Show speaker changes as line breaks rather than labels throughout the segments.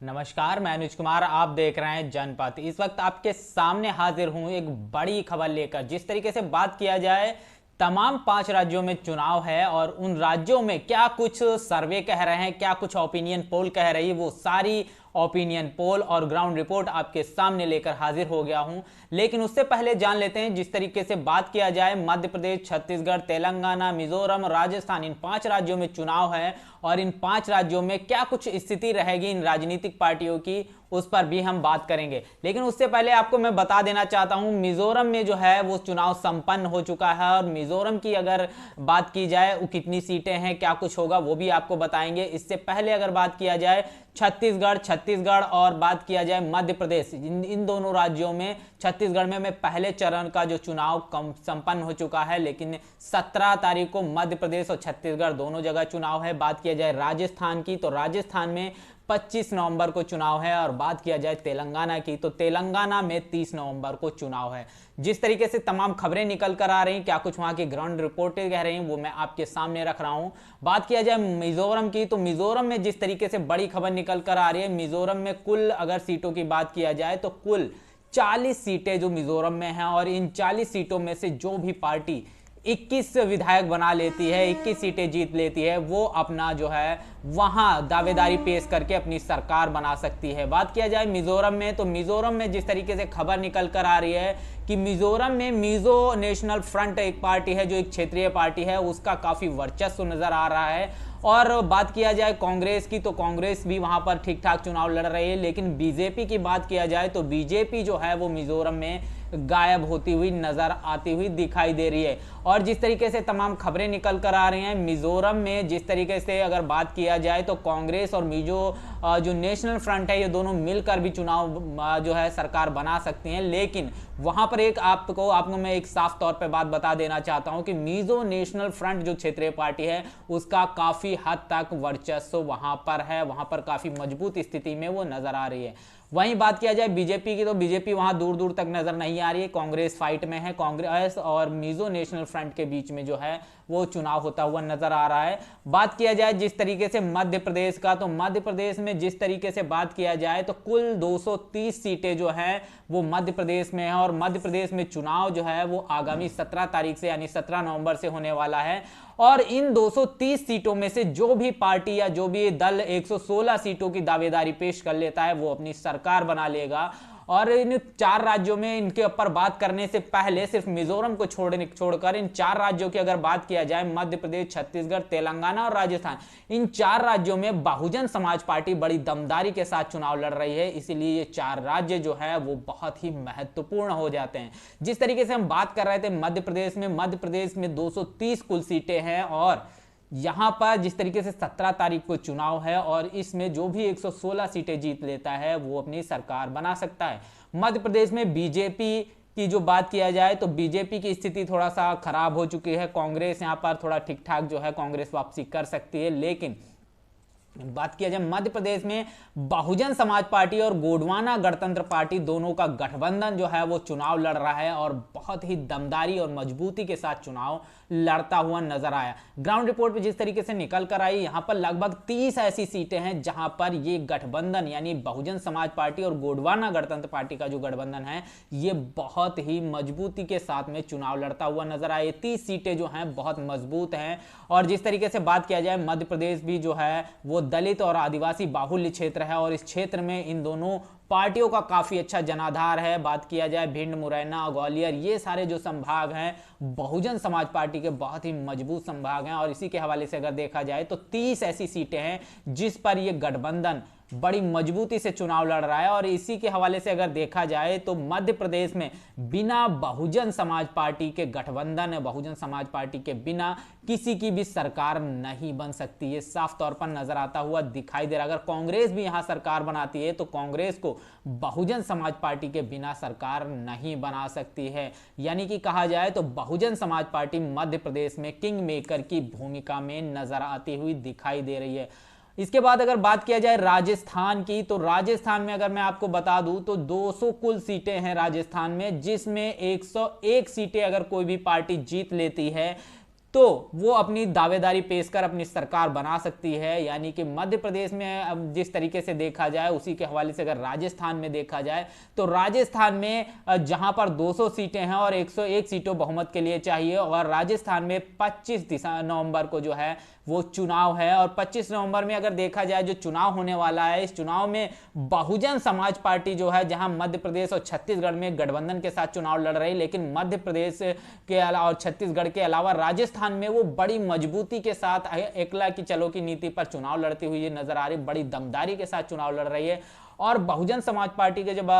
नमस्कार, मैं अनुज कुमार। आप देख रहे हैं जनपथ। इस वक्त आपके सामने हाजिर हूं एक बड़ी खबर लेकर। जिस तरीके से बात किया जाए, तमाम 5 राज्यों में चुनाव है और उन राज्यों में क्या कुछ सर्वे कह रहे हैं, क्या कुछ ओपिनियन पोल कह रही है, वो सारी ओपिनियन पोल और ग्राउंड रिपोर्ट आपके सामने लेकर हाजिर हो गया हूं। लेकिन उससे पहले जान लेते हैं, जिस तरीके से बात किया जाए, मध्य प्रदेश, छत्तीसगढ़, तेलंगाना, मिजोरम, राजस्थान, इन 5 राज्यों में चुनाव है और इन 5 राज्यों में क्या कुछ स्थिति रहेगी इन राजनीतिक पार्टियों की, उस पर भी हम बात करेंगे। लेकिन उससे पहले आपको मैं बता देना चाहता हूं, मिजोरम में जो है वो चुनाव संपन्न हो चुका है और मिजोरम की अगर बात की जाए, वो कितनी सीटें हैं, क्या कुछ होगा, वो भी आपको बताएंगे। इससे पहले अगर बात किया जाए छत्तीसगढ़ और बात किया जाए मध्य प्रदेश, इन दोनों राज्यों में, छत्तीसगढ़ में पहले चरण का जो चुनाव संपन्न हो चुका है, लेकिन 17 तारीख को मध्य प्रदेश और छत्तीसगढ़ दोनों जगह चुनाव है। बात किया जाए राजस्थान की, तो राजस्थान में 25 नवंबर को चुनाव है और बात किया जाए तेलंगाना की, तो तेलंगाना में 30 नवंबर को चुनाव है। जिस तरीके से तमाम खबरें निकल कर आ रही, क्या कुछ वहां की ग्राउंड रिपोर्टें कह रही हैं, वो मैं आपके सामने रख रहा हूं। बात किया जाए मिजोरम की, तो मिजोरम में जिस तरीके से बड़ी खबर निकल कर आ रही है, मिजोरम में कुल अगर सीटों की बात किया जाए तो कुल 40 सीटें जो मिजोरम में हैं और इन 40 सीटों में से जो भी पार्टी 21 विधायक बना लेती है, 21 सीटें जीत लेती है, वो अपना जो है वहां दावेदारी पेश करके अपनी सरकार बना सकती है। बात किया जाए मिजोरम में, तो मिजोरम में जिस तरीके से खबर निकल कर आ रही है कि मिजोरम में मिजो नेशनल फ्रंट एक पार्टी है, जो एक क्षेत्रीय पार्टी है, उसका काफी वर्चस्व नजर आ रहा है। और बात किया जाए कांग्रेस की, तो कांग्रेस भी वहां पर ठीक ठाक चुनाव लड़ रही है। लेकिन बीजेपी की बात किया जाए तो बीजेपी जो है वो मिजोरम में गायब होती हुई नजर आती हुई दिखाई दे रही है। और जिस तरीके से तमाम खबरें निकल कर आ रही हैं, मिजोरम में जिस तरीके से अगर बात किया जाए तो कांग्रेस और मिजो जो नेशनल फ्रंट है, ये दोनों मिलकर भी चुनाव जो है सरकार बना सकती हैं। लेकिन वहां पर एक आपको मैं एक साफ तौर पे बात बता देना चाहता हूं कि मिजो नेशनल फ्रंट जो क्षेत्रीय पार्टी है, उसका काफी हद तक वर्चस्व वहां पर है, वहां पर काफी मजबूत स्थिति में वो नजर आ रही है। वहीं बात किया जाए बीजेपी की, तो बीजेपी वहां दूर दूर तक नजर नहीं आ रही है, कांग्रेस फाइट में है। कांग्रेस और मिजो नेशनल फ्रंट के बीच में जो है वो चुनाव होता हुआ नजर आ रहा है। बात किया जाए जिस तरीके से मध्य प्रदेश का, तो मध्य प्रदेश में जिस तरीके से बात किया जाए तो कुल 230 सीटें जो हैं वो मध्य प्रदेश में है और मध्य प्रदेश में चुनाव जो है वो आगामी 17 तारीख से यानी 17 नवंबर से होने वाला है। और इन 230 सीटों में से जो भी पार्टी या जो भी दल 116 सीटों की दावेदारी पेश कर लेता है, वो अपनी सरकार बना लेगा। और इन 4 राज्यों में इनके ऊपर बात करने से पहले सिर्फ मिजोरम को छोड़कर इन 4 राज्यों की अगर बात किया जाए, मध्य प्रदेश, छत्तीसगढ़, तेलंगाना और राजस्थान, इन 4 राज्यों में बहुजन समाज पार्टी बड़ी दमदारी के साथ चुनाव लड़ रही है। इसीलिए ये 4 राज्य जो है वो बहुत ही महत्वपूर्ण हो जाते हैं। जिस तरीके से हम बात कर रहे थे मध्य प्रदेश में 230 कुल सीटें हैं और यहां पर जिस तरीके से 17 तारीख को चुनाव है और इसमें जो भी 116 सीटें जीत लेता है वो अपनी सरकार बना सकता है। मध्य प्रदेश में बीजेपी की जो बात किया जाए तो बीजेपी की स्थिति थोड़ा सा खराब हो चुकी है। कांग्रेस यहां पर थोड़ा ठीक ठाक जो है कांग्रेस वापसी कर सकती है। लेकिन बात किया जाए मध्य प्रदेश में बहुजन समाज पार्टी और गोंडवाना गणतंत्र पार्टी दोनों का गठबंधन जो है वो चुनाव लड़ रहा है और बहुत ही दमदारी और मजबूती के साथ चुनाव लड़ता हुआ नजर आया। ग्राउंड रिपोर्ट पे जिस तरीके से निकल कर आई, यहां पर लगभग 30 ऐसी सीटें हैं जहां पर ये गठबंधन यानी बहुजन समाज पार्टी और गोंडवाना गणतंत्र पार्टी का जो गठबंधन है, ये बहुत ही मजबूती के साथ में चुनाव लड़ता हुआ नजर आया। 30 सीटें जो हैं बहुत मजबूत हैं। और जिस तरीके से बात किया जाए, मध्य प्रदेश भी जो है वो दलित और आदिवासी बाहुल्य क्षेत्र है और इस क्षेत्र में इन दोनों पार्टियों का काफी अच्छा जनाधार है। बात किया जाए भिंड, मुरैना, ग्वालियर, ये सारे जो संभाग हैं बहुजन समाज पार्टी के बहुत ही मजबूत संभाग हैं और इसी के हवाले से अगर देखा जाए तो 30 ऐसी सीटें हैं जिस पर यह गठबंधन बड़ी मजबूती से चुनाव लड़ रहा है। और इसी के हवाले से अगर देखा जाए तो मध्य प्रदेश में बिना बहुजन समाज पार्टी के गठबंधन है, बहुजन समाज पार्टी के बिना किसी की भी सरकार नहीं बन सकती। ये साफ तौर पर नजर आता हुआ दिखाई दे रहा है। अगर कांग्रेस भी यहां सरकार बनाती है तो कांग्रेस को बहुजन समाज पार्टी के बिना सरकार नहीं बना सकती है। यानी कि कहा जाए तो बहुजन समाज पार्टी मध्य प्रदेश में किंग मेकर की भूमिका में नजर आती हुई दिखाई दे रही है। इसके बाद अगर बात किया जाए राजस्थान की, तो राजस्थान में अगर मैं आपको बता दूं तो 200 कुल सीटें हैं राजस्थान में, जिसमें 101 सीटें अगर कोई भी पार्टी जीत लेती है तो वो अपनी दावेदारी पेश कर अपनी सरकार बना सकती है। यानी कि मध्य प्रदेश में अब जिस तरीके से देखा जाए, उसी के हवाले से अगर राजस्थान में देखा जाए तो राजस्थान में जहां पर 200 सीटें हैं और 101 सीटों बहुमत के लिए चाहिए, और राजस्थान में 25 नवंबर को जो है वो चुनाव है। और 25 नवंबर में अगर देखा जाए जो चुनाव होने वाला है, इस चुनाव में बहुजन समाज पार्टी जो है, जहां मध्य प्रदेश और छत्तीसगढ़ में गठबंधन के साथ चुनाव लड़ रही, लेकिन मध्य प्रदेश के अलावा और छत्तीसगढ़ के अलावा राजस्थान में वो बड़ी मजबूती के साथ एकला की चलो की नीति पर चुनाव लड़ती हुई नजर आ रही, बड़ी दमदारी के साथ चुनाव लड़ रही है। और बहुजन समाज पार्टी के जब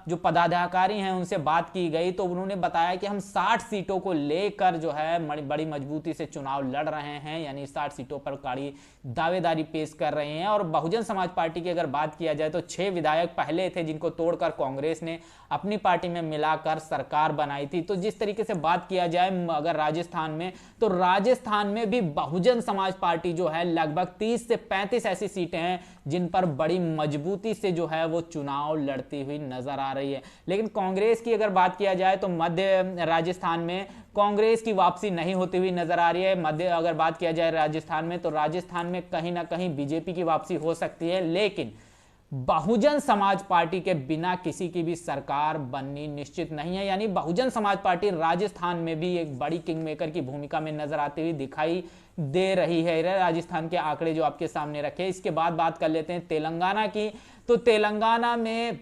जो पदाधिकारी हैं उनसे बात की गई तो उन्होंने बताया कि हम 60 सीटों को लेकर जो है बड़ी मजबूती से चुनाव लड़ रहे हैं, यानी 60 सीटों पर कड़ी दावेदारी पेश कर रहे हैं। और बहुजन समाज पार्टी की अगर बात किया जाए तो 6 विधायक पहले थे जिनको तोड़कर कांग्रेस ने अपनी पार्टी में मिलाकर सरकार बनाई थी। तो जिस तरीके से बात किया जाए अगर राजस्थान में, तो राजस्थान में भी बहुजन समाज पार्टी जो है लगभग 30 से 35 ऐसी सीटें हैं जिन पर बड़ी मजबूती से जो है वो चुनाव लड़ती हुई नजर आ रही है। लेकिन कांग्रेस की अगर बात किया जाए तो मध्य राजस्थान में कांग्रेस की वापसी नहीं होती हुई नजर आ रही है। मध्य अगर बात किया जाए राजस्थान में, तो राजस्थान में कहीं ना कहीं बीजेपी की वापसी हो सकती है, लेकिन बहुजन समाज पार्टी के बिना किसी की भी सरकार बननी निश्चित नहीं है। यानी बहुजन समाज पार्टी राजस्थान में भी एक बड़ी किंगमेकर की भूमिका में नजर आती हुई दिखाई दे रही है। राजस्थान के आंकड़े जो आपके सामने रखे। इसके बाद बात कर लेते हैं तेलंगाना की। तो तेलंगाना में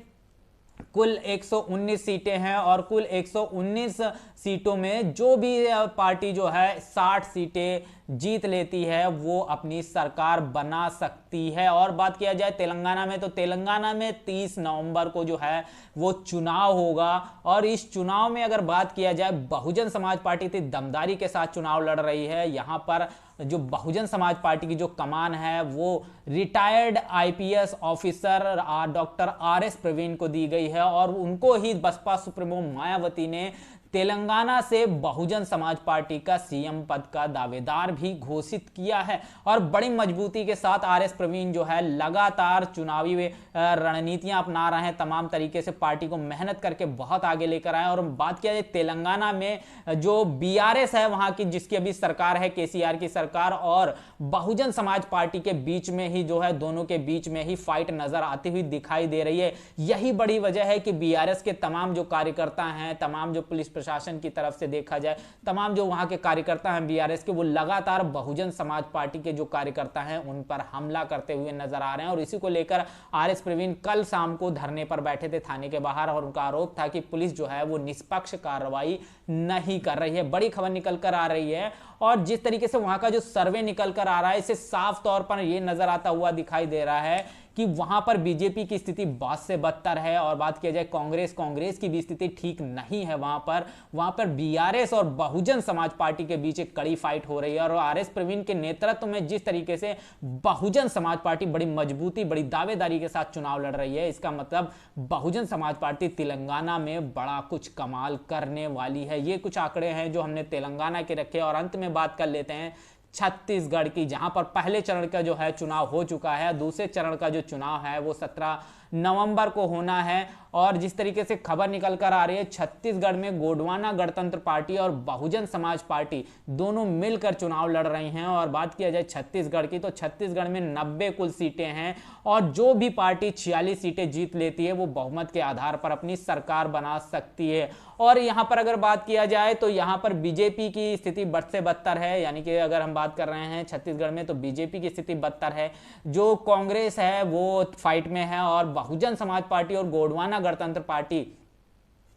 कुल 119 सीटें हैं और कुल 119 सीटों में जो भी पार्टी जो है 60 सीटें जीत लेती है वो अपनी सरकार बना सकती है। और बात किया जाए तेलंगाना में, तो तेलंगाना में 30 नवंबर को जो है वो चुनाव होगा। और इस चुनाव में अगर बात किया जाए, बहुजन समाज पार्टी इतनी दमदारी के साथ चुनाव लड़ रही है। यहां पर जो बहुजन समाज पार्टी की जो कमान है वो retired IPS officer doctor RS Praveen को दी गई है, और उनको ही बसपा सुप्रीमो मायावती ने तेलंगाना से बहुजन समाज पार्टी का सीएम पद का दावेदार भी घोषित किया है। और बड़ी मजबूती के साथ आरएस प्रवीण जो है लगातार चुनावी रणनीतियां अपना रहे हैं, तमाम तरीके से पार्टी को मेहनत करके बहुत आगे लेकर आए। और बात किया जाए तेलंगाना में जो बीआरएस है वहां की, जिसकी अभी सरकार है केसीआर की सरकार, और बहुजन समाज पार्टी के बीच में ही जो है दोनों के बीच में ही फाइट नजर आती हुई दिखाई दे रही है। यही बड़ी वजह है कि बीआरएस के तमाम जो कार्यकर्ता हैं, तमाम जो पुलिस प्रशासन की तरफ से देखा जाए, तमाम जो वहां के कार्यकर्ता हैं बीआरएस के, वो लगातार बहुजन समाज पार्टी के जो कार्यकर्ता हैं उन पर हमला करते हुए नजर आ रहे हैं। और इसी को लेकर आरएस प्रवीण कल शाम को धरने पर बैठे थे थाने के बाहर, और उनका आरोप था कि पुलिस जो है वो निष्पक्ष कार्रवाई नहीं कर रही है। बड़ी खबर निकल कर आ रही है, और जिस तरीके से वहां का जो सर्वे निकल कर आ रहा है, इससे साफ तौर पर यह नजर आता हुआ दिखाई दे रहा है कि वहां पर बीजेपी की स्थिति बहुत से बदतर है। और बात किया जाए कांग्रेस की भी स्थिति ठीक नहीं है। वहां पर बीआरएस और बहुजन समाज पार्टी के बीच एक कड़ी फाइट हो रही है। और आरएस प्रवीण के नेतृत्व में जिस तरीके से बहुजन समाज पार्टी बड़ी मजबूती, बड़ी दावेदारी के साथ चुनाव लड़ रही है, इसका मतलब बहुजन समाज पार्टी तेलंगाना में बड़ा कुछ कमाल करने वाली है। ये कुछ आंकड़े हैं जो हमने तेलंगाना के रखे। और अंत में बात कर लेते हैं छत्तीसगढ़ की, जहां पर पहले चरण का जो है चुनाव हो चुका है। दूसरे चरण का जो चुनाव है वो 17 नवंबर को होना है। और जिस तरीके से खबर निकल कर आ रही है, छत्तीसगढ़ में गोंडवाना गणतंत्र पार्टी और बहुजन समाज पार्टी दोनों मिलकर चुनाव लड़ रही हैं। और बात किया जाए छत्तीसगढ़ की, तो छत्तीसगढ़ में 90 कुल सीटें हैं, और जो भी पार्टी 46 सीटें जीत लेती है वो बहुमत के आधार पर अपनी सरकार बना सकती है। और यहां पर अगर बात किया जाए तो यहां पर बीजेपी की स्थिति बद से बदतर है। यानी कि अगर हम बात कर रहे हैं छत्तीसगढ़ में, तो बीजेपी की स्थिति बदतर है। जो कांग्रेस है वो फाइट में है, और बहुजन समाज पार्टी और गोंडवाना गणतंत्र पार्टी,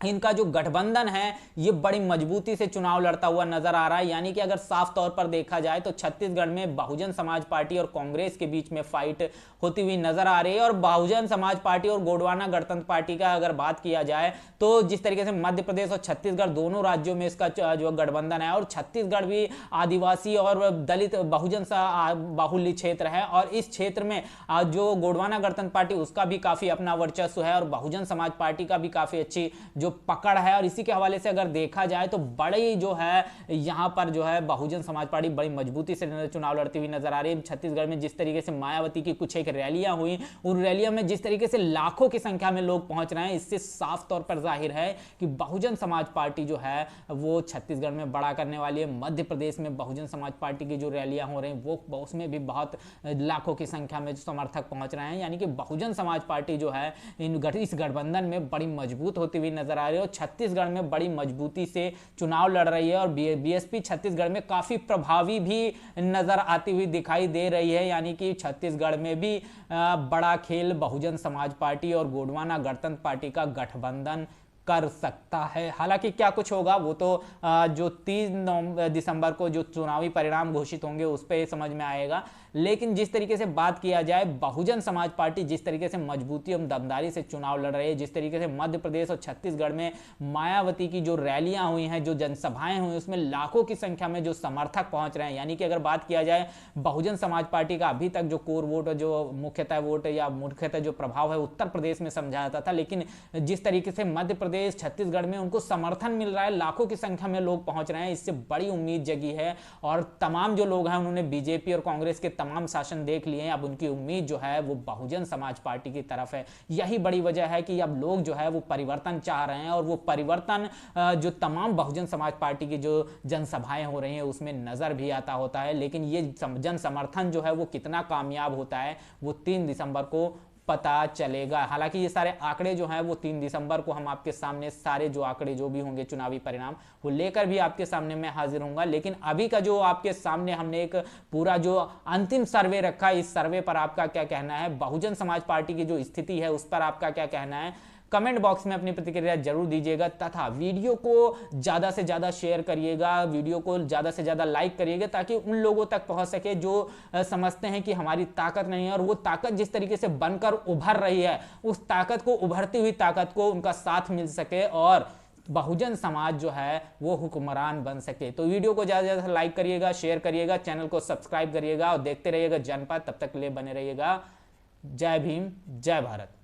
इनका जो गठबंधन है ये बड़ी मजबूती से चुनाव लड़ता हुआ नजर आ रहा है। यानी कि अगर साफ तौर पर देखा जाए तो छत्तीसगढ़ में बहुजन समाज पार्टी और कांग्रेस के बीच में फाइट होती हुई नजर आ रही है। और बहुजन समाज पार्टी और गोंडवाना गणतंत्र पार्टी का अगर बात किया जाए तो जिस तरीके से मध्य प्रदेश और छत्तीसगढ़ दोनों राज्यों में इसका जो गठबंधन है, और छत्तीसगढ़ भी आदिवासी और दलित बहुजन बाहुल्य क्षेत्र है, और इस क्षेत्र में जो गोंडवाना गणतंत्र पार्टी उसका भी काफी अपना वर्चस्व है, और बहुजन समाज पार्टी का भी काफी अच्छी जो पकड़ है। और इसी के हवाले से अगर देखा जाए तो बड़ी जो है यहाँ पर जो है बहुजन समाज पार्टी बड़ी मजबूती से चुनाव लड़ती हुई नजर आ रही है। छत्तीसगढ़ में जिस तरीके से मायावती की कुछ एक रैलियां हुई, उन रैलियों में जिस तरीके से लाखों की संख्या में लोग पहुंच रहे हैं, इससे साफ तौर पर जाहिर है कि बहुजन समाज पार्टी जो है वो छत्तीसगढ़ में बड़ा करने वाली है। मध्य प्रदेश में बहुजन समाज पार्टी की जो रैलियां हो रही हैं वो उसमें भी बहुत लाखों की संख्या में समर्थक पहुंच रहे हैं। यानी कि बहुजन समाज पार्टी जो है इस गठबंधन में बड़ी मजबूत होती हुई नजर आ रही है और छत्तीसगढ़ में बड़ी मजबूती से चुनाव लड़ रही है। और बीएसपी छत्तीसगढ़ में काफी प्रभावी भी नजर आती हुई दिखाई दे रही है। यानी कि छत्तीसगढ़ में भी बड़ा खेल बहुजन समाज पार्टी और गोंडवाना गणतंत्र पार्टी का गठबंधन कर सकता है। हालांकि क्या कुछ होगा वो तो जो 3 दिसंबर को जो चुनावी परिणाम घोषित होंगे उस पर समझ में आएगा। लेकिन जिस तरीके से बात किया जाए, बहुजन समाज पार्टी जिस तरीके से मजबूती और दमदारी से चुनाव लड़ रही है, जिस तरीके से मध्य प्रदेश और छत्तीसगढ़ में मायावती की जो रैलियां हुई हैं, जो जनसभाएं हुई, उसमें लाखों की संख्या में जो समर्थक पहुंच रहे हैं। यानी कि अगर बात किया जाए बहुजन समाज पार्टी का अभी तक जो कोर वोट, जो मुख्यतः वोट या मुख्यतः जो प्रभाव है उत्तर प्रदेश में समझा जाता था, लेकिन जिस तरीके से मध्य प्रदेश छत्तीसगढ़ में उनको समर्थन मिल रहा है, लाखों की संख्या में लोग पहुंच रहे हैं, इससे बड़ी उम्मीद जगी है। और तमाम जो लोग हैं उन्होंने बीजेपी और कांग्रेस के तमाम शासन देख लिए हैं, अब उनकी उम्मीद जो है वो बहुजन समाज पार्टी की तरफ है। यही बड़ी वजह है कि अब लोग जो है वो परिवर्तन चाह रहे हैं और वो परिवर्तन जो तमाम बहुजन समाज पार्टी की जो जनसभाएं हो रही हैं उसमें नजर भी आता होता है। लेकिन ये जन समर्थन जो है वो कितना कामयाब होता है वो 3 दिसंबर को पता चलेगा। हालांकि ये सारे आंकड़े जो हैं वो 3 दिसंबर को हम आपके सामने सारे जो आंकड़े जो भी होंगे चुनावी परिणाम वो लेकर भी आपके सामने मैं हाजिर होऊंगा। लेकिन अभी का जो आपके सामने हमने एक पूरा जो अंतिम सर्वे रखा है, इस सर्वे पर आपका क्या कहना है, बहुजन समाज पार्टी की जो स्थिति है उस पर आपका क्या कहना है, कमेंट बॉक्स में अपनी प्रतिक्रिया जरूर दीजिएगा। तथा वीडियो को ज्यादा से ज्यादा शेयर करिएगा, वीडियो को ज्यादा से ज्यादा लाइक करिएगा, ताकि उन लोगों तक पहुंच सके जो समझते हैं कि हमारी ताकत नहीं है और वो ताकत जिस तरीके से बनकर उभर रही है, उस ताकत को, उभरती हुई ताकत को उनका साथ मिल सके और बहुजन समाज जो है वो हुक्मरान बन सके। तो वीडियो को ज्यादा से ज्यादा लाइक करिएगा, शेयर करिएगा, चैनल को सब्सक्राइब करिएगा और देखते रहिएगा जनपद। तब तक के लिए बने रहिएगा। जय भीम, जय भारत।